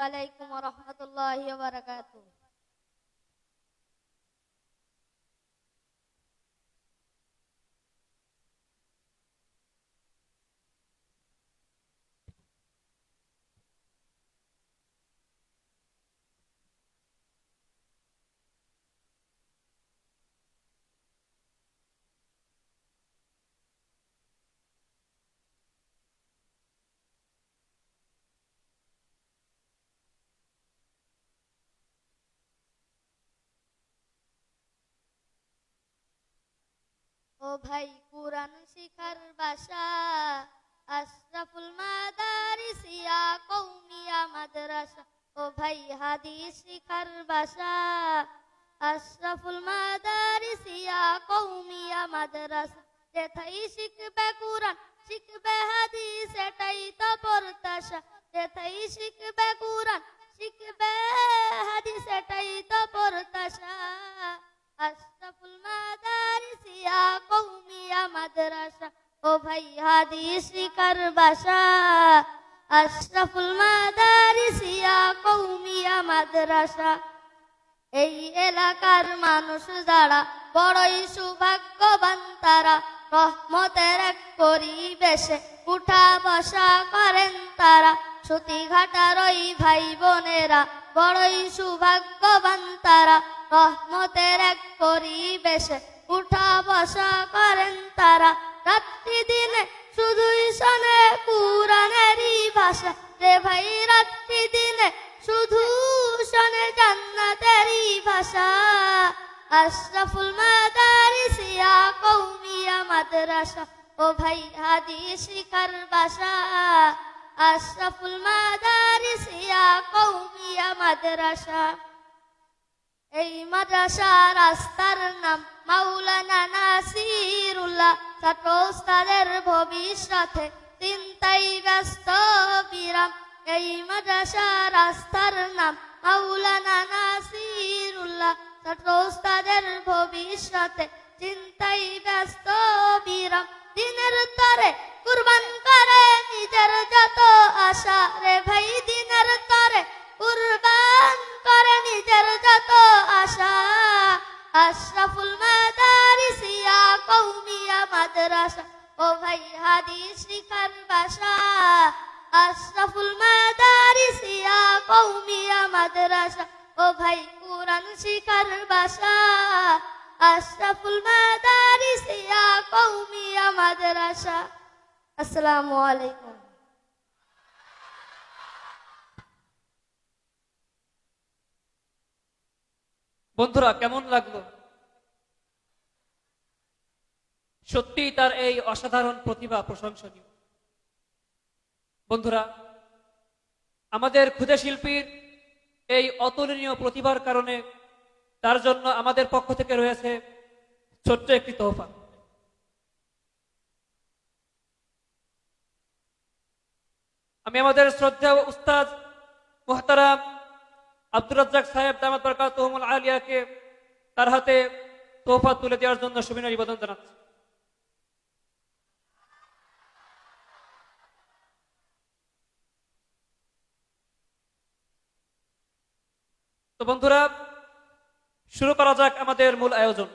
আলাইকুম ওয়া রাহমাতুল্লাহি ওয়া বারাকাতুহু। ও ভাই কুরআন শিখার বাসা, আশরাফুল মাদারিস ইয়া কওমিয়া মাদ্রাসা। ও ভাই হাদিস শিখার বাসা, আশরাফুল মাদারিস ইয়া কওমিয়া মাদ্রাসা। যেথায় শিখবে কুরআন শিখবে হাদিস এটাই তো প্রত্যাশা। যেথায় শিখবে কুরআন শিখবে হাদিস এটাই তো প্রত্যাশা। আশরাফুল মাদারিস ইয়া কওমিয়া মাদ্রাসা। ও ভাই হাদিস শিখার বাসা, আশরাফুল মাদারিস ইয়া কওমিয়া মাদ্রাসা। এই এলাকার মানুষ যারা বড়ই সৌভাগ্যবান তারা, রহমতের এক পরিবেশে উঠা বসা করেন তারা। সতীঘাটার ওই ভাই বোনেরা বড়ই সৌভাগ্যবান তারা, রহমতের এক পরিবেশে উঠা বসা করেন তারা। রাত্রি দিনে শুধুই শোনে কুরআনেরই ভাষা রে ভাই, রাত্রি দিনে শুধু শোনে জান্নাতেরই ভাষা। আশরাফুল মাদারিস ইয়া কওমিয়া মাদ্রাসা। ও ভাই হাদিস শিখার বাসা, আশরাফুল মাদারিস ইয়া কওমিয়া মাদ্রাসা। এই মাদ্রাসা রাস্তার নাম মাওলানা নাসিরুল্লাহ। ছাত্র ওস্তাদের ভবিষ্যতে চিন্তাই ব্যস্ত বিরাম। এই মাদ্রাসা রাস্তার নাম মাওলানা নাসিরুল্লাহ। ছাত্র ওস্তাদের ভবিষ্যতে চিন্তাই ব্যস্ত বিরাম। দিনের তরে কুরবান করে নিজের যত আশা রে ভাই, দিনের তরে কুরবান করে নিজের যত আশা। আশরাফুল মাদারিস ইয়া কওমিয়া মাদ্রাসা। ও ভাই হাদিস শিখার বাসা, আশরাফুল মাদারিস ইয়া কওমিয়া মাদ্রাসা। ও ভাই কুরআন শিখার বাসা, আশরাফুল মাদারিস ইয়া কওমিয়া মাদ্রাসা। আসসালামু আলাইকুম। বন্ধুরা কেমন লাগলো? সত্যি তার এই অসাধারণ প্রতিভা প্রশংসনীয়। বন্ধুরা, আমাদের ক্ষুদে শিল্পীর এই অতুলনীয় প্রতিভার কারণে তার জন্য আমাদের পক্ষ থেকে রয়েছে ছোট্ট একটি তোহফা। আমি আমাদের শ্রদ্ধেয় উস্তাদ মুহতারাম আব্দুর রাজ্জাক সাহেব দামাত বরকাতুহুল আলিয়াকে তার হাতে তোহফা তুলে দেওয়ার জন্য সুবিনয় নিবেদন জানাচ্ছি। তো বন্ধুরা, শুরু করা যাক আমাদের মূল আয়োজন।